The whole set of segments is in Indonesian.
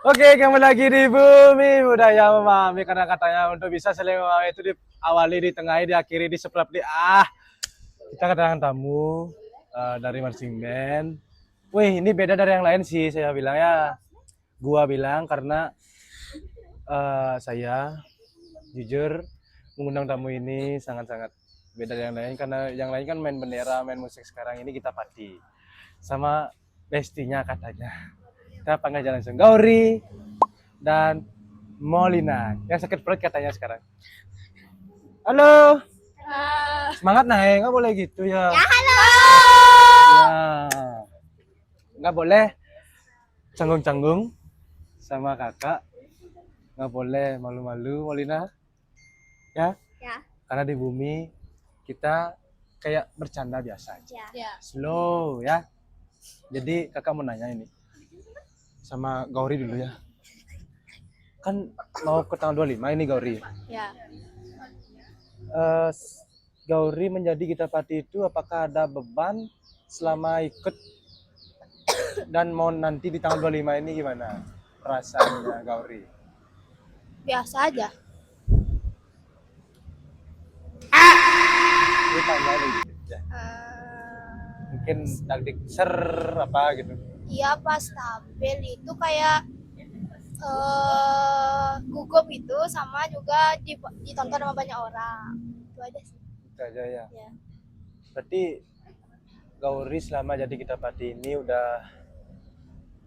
Oke, kembali lagi di Bumi Budaya Memahami. Karena katanya untuk bisa saling memahami itu diawali, ditengahi, diakhiri, diseplap, kita kedatangan tamu dari marching band. Wih, ini beda dari yang lain sih, saya bilang ya. Gua bilang karena saya jujur mengundang tamu ini sangat-sangat beda dari yang lain. Karena yang lain kan main bendera, main musik. Sekarang ini kita party sama bestinya katanya. Kita panggil aja langsung Gauri dan Molina yang sakit perut katanya sekarang. Halo. Semangat naik, nggak boleh gitu ya. Ya halo. Ya, nggak boleh canggung-canggung sama kakak. Nggak boleh malu-malu, Molina. Ya. Ya. Karena di bumi kita kayak bercanda biasa aja. Ya. Slow ya. Jadi kakak mau nanya ini sama Gauri dulu ya. Kan mau ke tanggal 25 ini Gauri. Ya. Gauri menjadi Gita Pati itu apakah ada beban selama ikut dan mau nanti di tanggal 25 ini gimana perasaannya Gauri? Biasa aja. Ini tanya gitu ya. Mungkin taktik ser apa gitu. Iya pas tampil itu kayak gugup itu sama juga ditonton sama banyak orang. Itu aja sih. Itu aja ya. Ya. Berarti Gauri selama jadi Gita Pati ini udah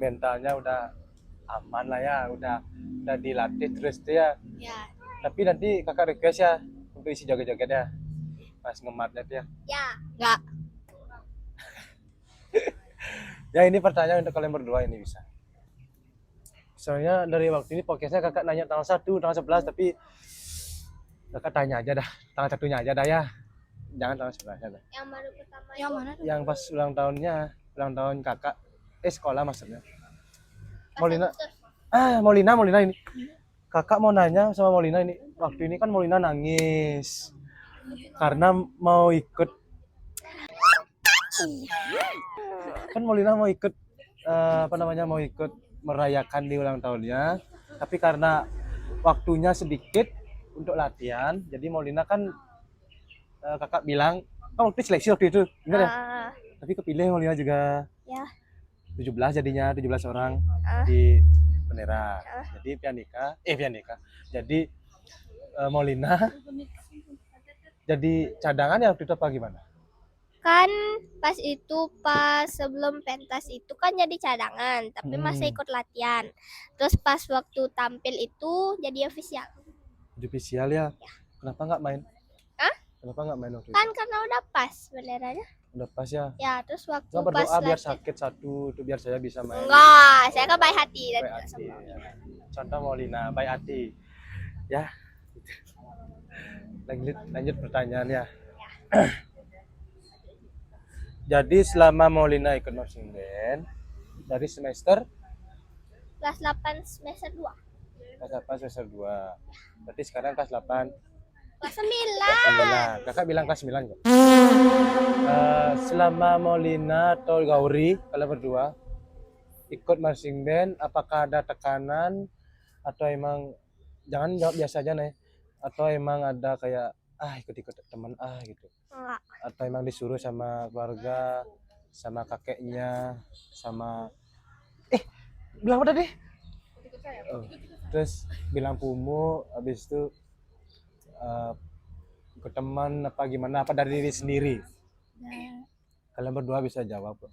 mentalnya udah aman lah ya, udah dilatih terus tuh ya. Ya. Tapi nanti kakak request ya untuk isi joget-joget ya pas ngematnya tuh ya. Ya. Enggak. Ya ini pertanyaan untuk kalian berdua ini bisa. Soalnya dari waktu ini podcastnya kakak nanya tanggal 1, tanggal 11 tapi kakak tanya aja dah, tanggal 1-nya aja dah ya. Jangan tanggal 11-nya dah. Yang baru pertama. Yang mana tuh? Yang pas ulang tahun kakak, sekolah maksudnya. Molina. Molina ini. Kakak mau nanya sama Molina ini. Waktu ini kan Molina nangis. Karena mau ikut. Kan Molina mau ikut mau ikut merayakan di ulang tahunnya, tapi karena waktunya sedikit untuk latihan, jadi Molina kan kakak bilang, waktu seleksi waktu itu, enggak ya? Tapi kepilih Molina juga. Ya. 17 jadinya, 17 orang di bendera. Jadi pianika. Jadi Molina jadi cadangan ya waktu itu apa gimana? Kan pas sebelum pentas itu kan jadi cadangan, tapi masih ikut latihan. Terus pas waktu tampil itu jadi official. Jadi official ya? Kenapa nggak main? Hah? Kenapa nggak main waktu itu? Kan karena udah pas benderanya. Udah pas ya? Ya, terus waktu Nggak pas berdoa biar latihan. sakit satu, itu biar saya bisa main. Enggak, saya kan baik hati dan Baik juga hati. sama. Ya. Contoh Molina, baik hati. Ya. Lanjut pertanyaan ya. Jadi selama Molina ikut marching band dari semester Kelas 8 semester 2. kelas 8 semester 2. Berarti sekarang kelas 8. Kelas 9. Kakak bilang kelas 9 kok. Selama Molina atau Gauri kalian berdua ikut marching band, apakah ada tekanan atau emang jangan jawab biasa aja nih, atau emang ada kayak ikut-ikut teman gitu, Enggak. atau emang disuruh sama keluarga, sama kakeknya, sama bilang apa tadi? Terus bilang pumu, habis itu ikut teman apa gimana, apa dari diri sendiri? Kalian berdua bisa jawab kok.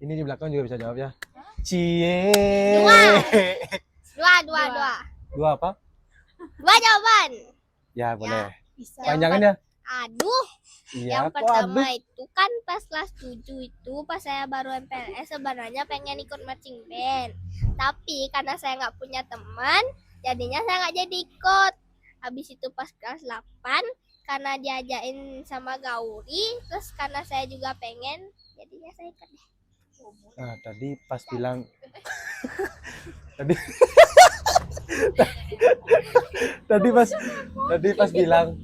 Ini di belakang juga bisa jawab ya. Cie. Dua. Dua apa? Dua jawaban. Ya boleh. Bisa. Panjangin ya. Aduh. Iya. Yang pertama itu kan pas kelas 7 itu pas saya baru MPLS sebenarnya pengen ikut marching band. Tapi karena saya nggak punya teman, jadinya saya nggak jadi ikut. Habis itu pas kelas 8 karena diajakin sama Gauri, terus karena saya juga pengen, jadinya saya ikut deh. Nah, tadi pas bilang tadi pas bilang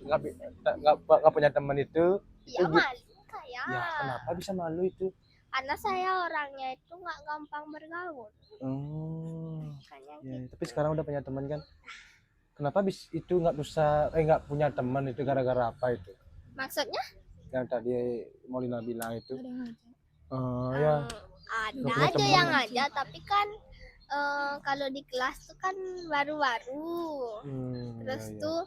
nggak punya teman itu Ya malu kayak. ya kenapa bisa malu itu? Karena saya orangnya itu nggak gampang bergaul. Ya, tapi sekarang udah punya teman kan. Kenapa itu nggak punya teman itu gara-gara apa itu? Maksudnya? Yang tadi Molina bilang itu. Em, Ya, ada nggak punya aja teman. yang aja, tapi kan kalau di kelas tuh kan baru-baru. Terus Ya, ya. tuh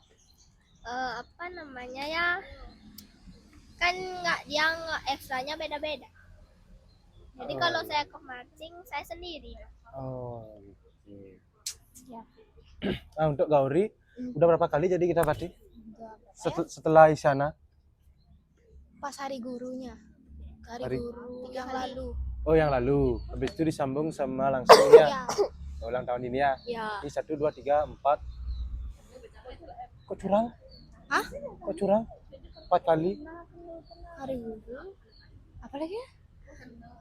apa namanya ya? Kan nggak ekstranya beda-beda. Jadi kalau saya ke marching saya sendiri. Oh, gitu. Ya. Nah, untuk Gauri, udah berapa kali jadi kita pati? Setelah Isyana? Pas hari gurunya, Hari- guru yang lalu. Oh, yang lalu. Habis itu disambung sama langsung ya. Ya, Ulang tahun ini ya. ya. Ini 1, 2, 3, 4. Kok curang? Hah? Kok curang? 4 kali? Hari guru. Apa lagi ya?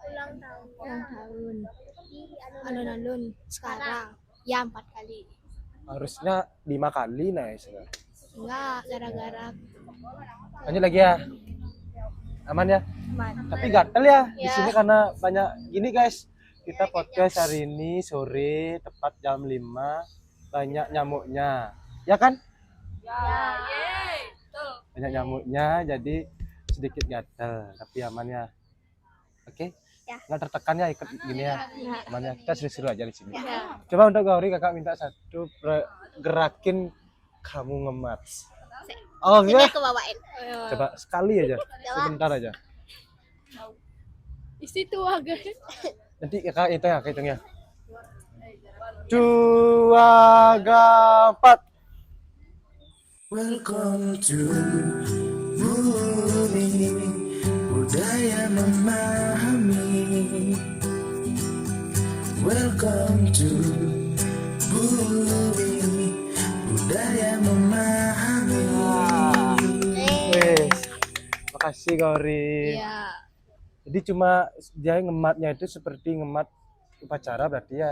Ulang tahun. Ulang tahun. Di Alun-alun sekarang. Ya 4 kali. Harusnya 5 kali nah ya. Enggak, gara-gara Lanjut lagi ya. Aman ya? teman. Tapi gatel ya di Ya. sini karena banyak gini guys. Kita podcast hari ini sore tepat jam 5, banyak nyamuknya. Ya kan? Banyak nyamuknya jadi sedikit gatel tapi aman ya. Oke? Ya. Nggak tertekan ya ikut gini ya. Aman ya. Kita seru-seru aja di sini. Ya. Coba untuk Gauri kakak minta satu gerakin kamu ngemat. Oh Sini enggak? aku bawain. Coba sekali aja. Sebentar aja. Isi tuh agak. Nanti kakak hitung ya. 2, 3, 4. Welcome to Bumi Budaya Memahami. Welcome to Bumi Budaya Memahami. Wes. Makasih Gauri. Ya. Jadi cuma dia ngematnya itu seperti ngemat upacara berarti ya.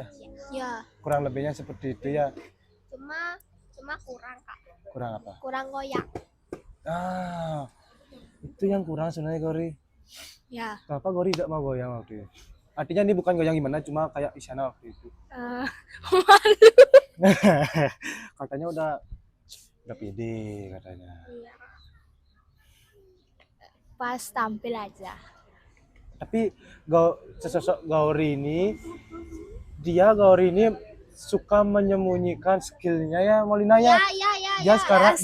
Ya. Kurang lebihnya seperti itu ya. Cuma kurang Kak. Kurang apa? Kurang goyang. Ah. Itu yang kurang sebenarnya Gauri. Ya. Kenapa Gauri tidak mau goyang waktu itu? Artinya ini bukan goyang gimana, cuma kayak Isyana waktu itu. Katanya udah pede katanya. Pas tampil aja. Tapi sesosok Gauri ini suka menyembunyikan skillnya ya Molina ya. Dia sekarang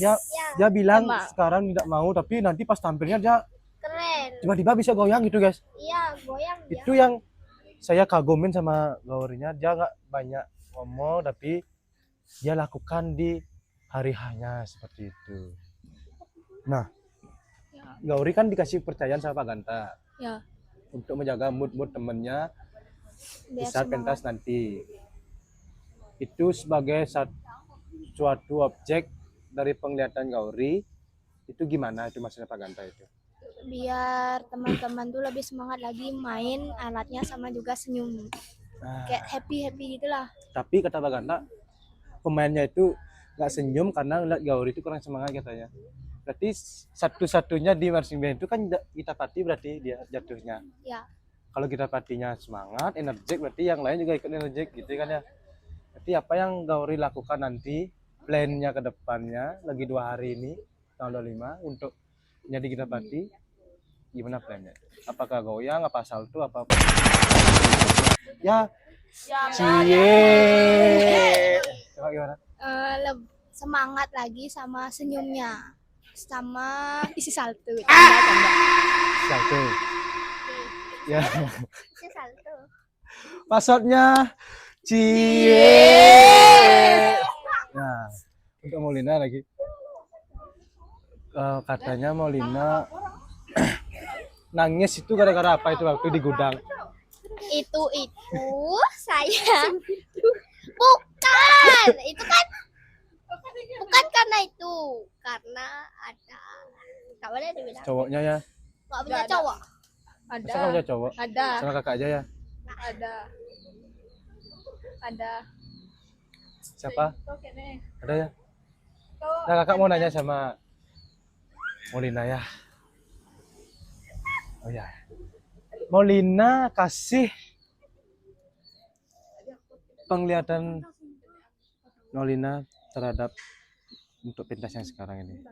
dia bilang Emang. sekarang tidak mau tapi nanti pas tampilnya dia Keren. tiba-tiba bisa goyang gitu guys. Iya, goyang dia. Itu yang saya kagumin sama Gaurinya, dia nggak banyak ngomong tapi dia lakukan di hari hanya seperti itu. Nah, Gauri kan dikasih percayaan sama Pak Ganta Ya. untuk menjaga mood temennya di Biar saat pentas nanti. Itu sebagai suatu objek dari penglihatan Gauri, itu gimana itu maksudnya Pak Ganta itu? Biar teman-teman tuh lebih semangat lagi main alatnya sama juga senyum. Nah, Kayak happy gitulah. tapi kata Pak Ganta, pemainnya itu nggak senyum karena ngeliat Gauri itu kurang semangat katanya. Berarti satu-satunya di marching band itu kan kita pati berarti dia jatuhnya. Ya. Kalau kita patinya semangat, energik, berarti yang lain juga ikut energik gitu kan ya. Berarti apa yang Gauri lakukan nanti, plannya ke depannya, lagi 2 hari ini, tahun 25, untuk jadi kita pati, gimana plannya? Apakah goyang, apa salto, apa? Ya, cie. Coba gimana? Semangat lagi sama senyumnya. Sama isi salto. Salto. Ya, Itu salto. passwordnya cie. Nah, untuk Molina lagi. Katanya Molina nangis itu gara-gara apa itu waktu di gudang? Itu saya bukan. Itu kan bukan karena itu. Karena ada Kak boleh dibilang. Cowoknya ya. Nggak punya cowok. Masa kamu punya cowok? Ada. Sama kakak aja ya. Ada. Siapa? Ada ya? Nah, kakak mau nanya sama Molina ya. Oh ya. Molina kasih penglihatan Nolina terhadap untuk pentas yang sekarang ini?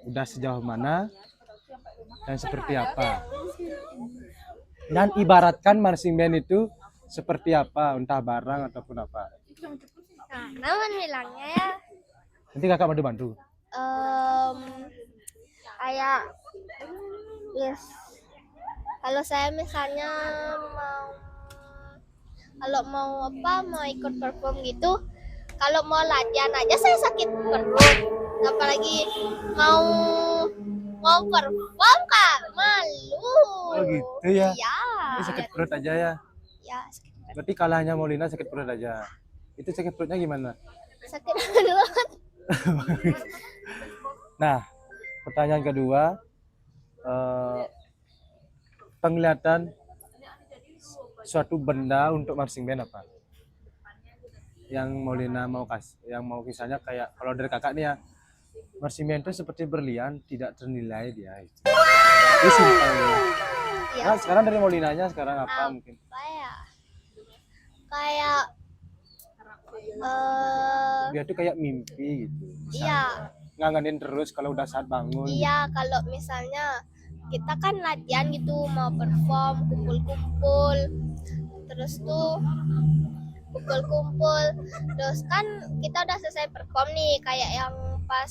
Udah sejauh mana dan seperti apa? Dan ibaratkan marching band itu seperti apa, entah barang ataupun apa. Nah, namun bilangnya ya Nanti kakak bantu-bantu. kayak yes. Kalau saya misalnya mau ikut perform gitu, kalau mau latihan aja saya sakit perut, apalagi mau perform kak malu. Oh gitu ya. Iya. Ini sakit perut aja ya. Ya sakit Berarti kalahnya Molina sakit perut aja. Itu sakit perutnya gimana? perut. Nah, pertanyaan kedua, penglihatan suatu benda untuk marching band apa? Yang Molina mau kasih, yang mau kisahnya kayak kalau dari kakak nih ya, marching band itu seperti berlian, tidak ternilai dia. Itu simpelnya. Ya. Nah, sekarang dari Molinanya sekarang apa mungkin? Kayak Dia tuh kayak mimpi gitu. iya. Ngangenin terus kalau udah saat bangun. Iya, kalau misalnya kita kan latihan gitu mau perform, kumpul-kumpul, terus kan kita udah selesai perform nih, kayak yang pas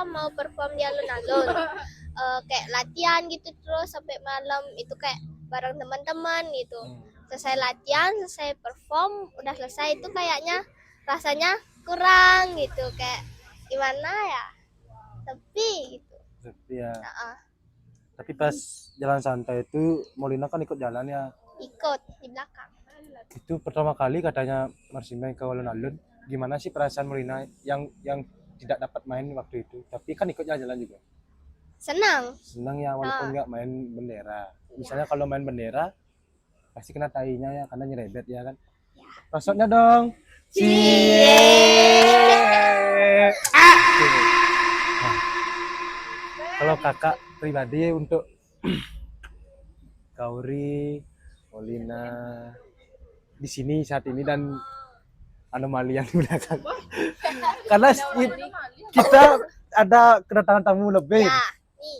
mau perform di alun-alun, kayak latihan gitu terus sampai malam itu kayak bareng teman-teman gitu. Selesai latihan, selesai perform, udah selesai itu kayaknya rasanya kurang gitu, kayak gimana ya, sepi gitu. Sepi ya. Nah, Tapi pas jalan santai itu Molina kan ikut jalan ya. ikut di belakang. Itu pertama kali katanya marching band ke alun-alun. Gimana sih perasaan Molina yang tidak dapat main waktu itu? Tapi kan ikut jalan juga. Senang. Senang ya walaupun nggak main bendera. Misalnya kalau main bendera pasti kena tainya ya karena nyerebet ya kan. Rasanya dong. Nah, kalau kakak pribadi untuk Kauri, Molina di sini saat ini dan anomali yang di belakang. Karena kita ada kedatangan tamu lebih. Ya, nih.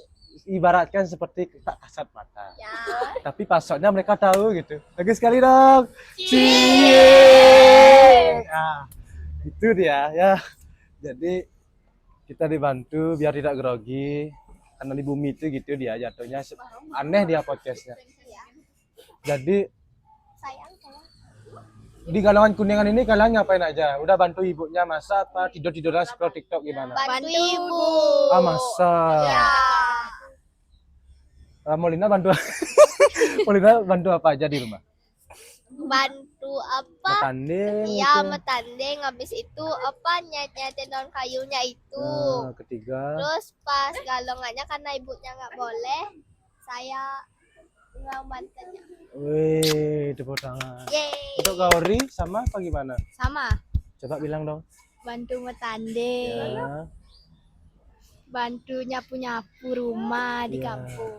Ibaratkan seperti tak kasat mata. Ya. Tapi pasoknya mereka tahu gitu. Bagus sekali dong. Ah, itu dia ya. Jadi kita dibantu biar tidak grogi karena di bumi itu gitu dia jatuhnya aneh dia podcastnya. Jadi Sayang. di Galongan Kuningan ini kalian ngapain aja? Udah bantu ibunya masak apa tidur-tiduran scroll TikTok gimana? Bantu ibu. Ah masak. Ya. Molina bantu Molina bantu apa aja di rumah? Bantu apa? Tanding. Iya, metanding. Habis itu nyet-nyetin daun kayunya itu. Ketiga. Terus pas galongannya karena ibunya nggak boleh, saya ngebantunya. Wih, tepuk tangan. Yeay. Untuk Gauri sama apa gimana? Sama, Coba bilang dong. bantu metanding, Ya. bantu nyapu-nyapu rumah di Iya. kampung.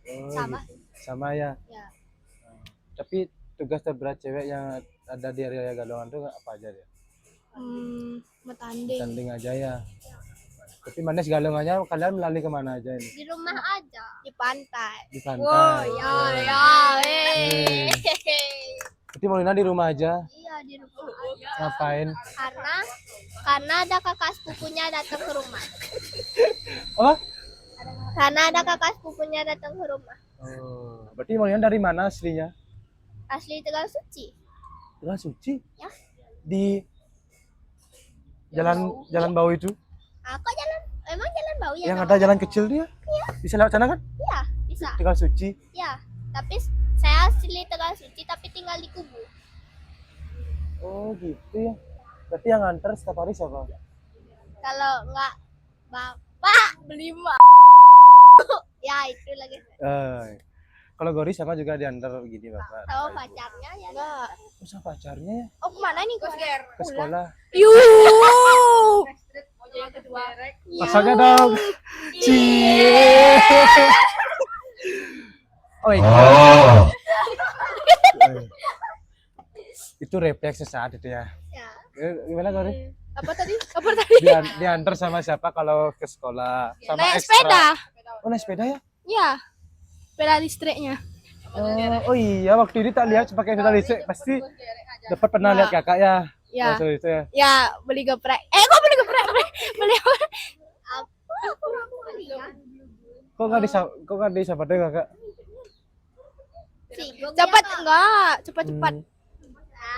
Oh, Sama. gitu. Sama ya. Ya. Tapi tugas terberat cewek yang ada di area Galongan tuh apa aja dia? Metanding. Tanding aja ya. Tapi mana Galongannya kalian melalui kemana aja ini? Di rumah aja. Di pantai. Di pantai. Wow, Ya, Hmm. Berarti Molina di rumah aja. Iya, di rumah aja. Ngapain? Karena ada kakak sepupunya datang ke rumah. Oh? Karena ada kakak sepupunya datang ke rumah. Oh, berarti Molina dari mana aslinya? Asli Tegal Suci. Tegal Suci. Ya. Di jalan bau itu Aku emang jalan bau ya? yang ada jalan kecil dia. Bisa lewat sana kan? Iya, bisa. Tegal Suci. Ya, tapi saya asli Tegal Suci tapi tinggal di Kubu. Oh gitu ya. Berarti yang nganter setiap hari siapa? Kalau nggak bapak beli ya itu lagi Kalau Gori sama juga diantar gini bapak. sama pacarnya ya. Enggak. Masa pacarnya ya? Oh, kemana nih? Ke sekolah. Yuuu. Masaknya dong. Cie. Oh iya. Itu refleks sesaat itu ya. Ya. Gimana Gauri? Apa tadi? Apa tadi? Diantar sama siapa kalau ke sekolah? Sama Naik ekstra. sepeda. Oh, naik sepeda ya? Ya. Sepeda listriknya. Oh iya, waktu ini tak lihat pakai sepeda listrik. Pasti dapat pernah lihat kakak ya? Ya. Waktu itu ya. Ya, beli geprek. Kok beli geprek? Beli apa? Aku lihat. Kok nggak disapa deh kakak? Cepat enggak? Cepat-cepat.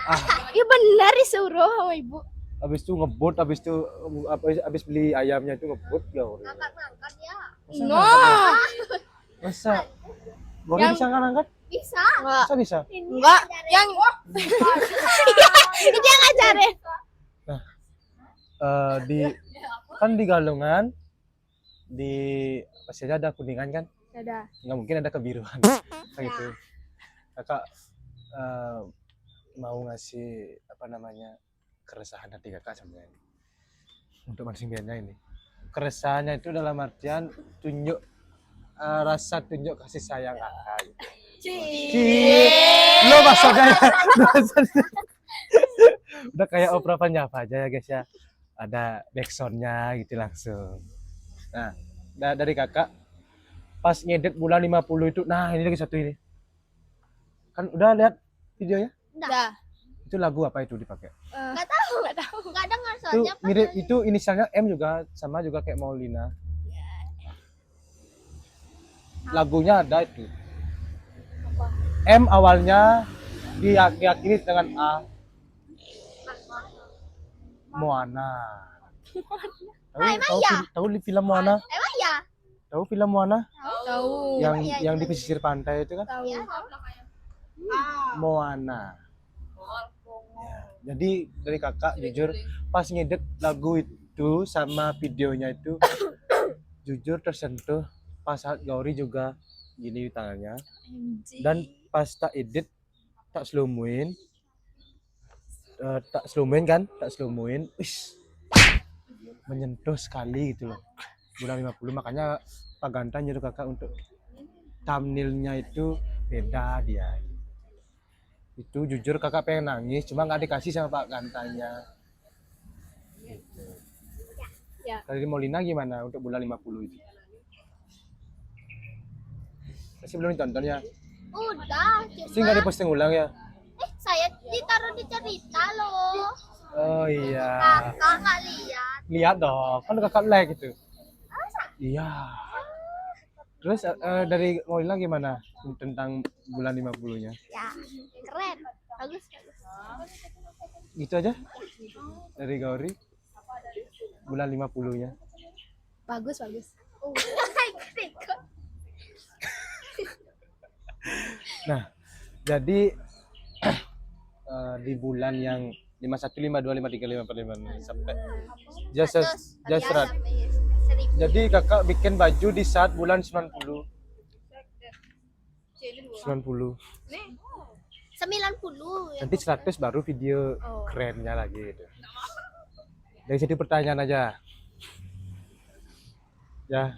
Ah, Iya benar disuruh sama ibu. habis itu ngebut, habis beli ayamnya itu ngebut Gauri. Kakak ngangkat ya. Masa No. ngangkat ya? Masa? Gauri Yang- bisa nggak ngangkat? Bisa. Enggak. Masa bisa? Enggak. Yang itu yang ngajarin. Kan di Galungan di pasti ada kuningan kan? Ada. Nggak mungkin ada kebiruan kayak gitu. Kakak mau ngasih apa namanya keresahan hati kakak sebenarnya untuk mancing biarnya ini. Keresahannya itu dalam artian tunjuk rasa tunjuk kasih sayang kakak. Gitu. Lo maksudnya ya? Udah kayak opera Panjava aja ya guys ya. Ada backsoundnya gitu langsung. Nah, dari kakak pas ngedit bulan 50 itu, nah ini lagi satu ini. Kan udah lihat videonya? Udah. Itu lagu apa itu dipakai? Enggak tahu. Enggak tahu. Enggak dengar Itu soalnya pas mirip itu inisialnya M juga sama juga kayak Maulina. Lagunya ada itu. M awalnya diyakini dengan A. Moana. Tahu film Moana? emang ya. Tahu film Moana? Tahu. Yang di pesisir pantai itu kan? Tahu. Moana. Ya, jadi dari kakak jujur pas ngedit lagu itu sama videonya itu jujur tersentuh pas saat Gauri juga gini tangannya dan pas tak edit tak slow-moin tak slow-moin wis menyentuh sekali gitu loh bulan 50 makanya Pak Ganta nyuruh kakak untuk thumbnailnya itu beda dia itu jujur kakak pengen nangis cuma nggak dikasih sama Pak Gantanya gitu. Ya. Dari Molina gimana untuk bulan 50 itu masih belum ditonton ya Udah, pasti cuma nggak diposting ulang ya saya ditaruh di cerita loh. oh iya Kakak nggak lihat. lihat dong kan kakak like gitu iya terus dari Molina gimana tentang bulan 50 nya Ya, keren. Bagus. gitu aja dari Gauri bulan 50 nya Bagus, bagus. nah jadi di bulan yang 51 52 53 54 sampai just serat. Jadi kakak bikin baju di saat bulan 90 90 90 ya. nanti 100 baru video kerennya lagi gitu. Dari situ pertanyaan aja ya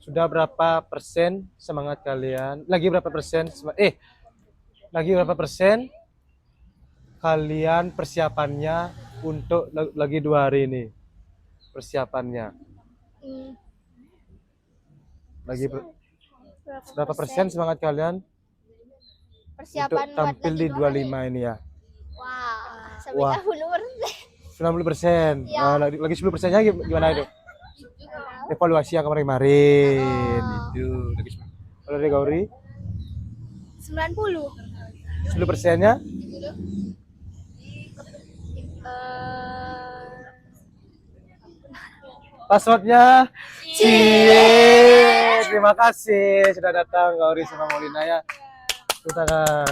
sudah berapa persen semangat kalian lagi berapa persen kalian persiapannya untuk lagi 2 hari ini persiapannya lagi berapa persen semangat kalian Persiapan untuk tampil di 25 ini ya Wah, Wah. 90%. 90%. Lagi 10%-nya gimana itu? Evaluasi yang kemarin-kemarin itu. Lagi 10. Kalau dari Gauri 90. 10%-nya passwordnya Cie. Terima kasih sudah datang Gauri sama Molina ya. Tepuk tangan.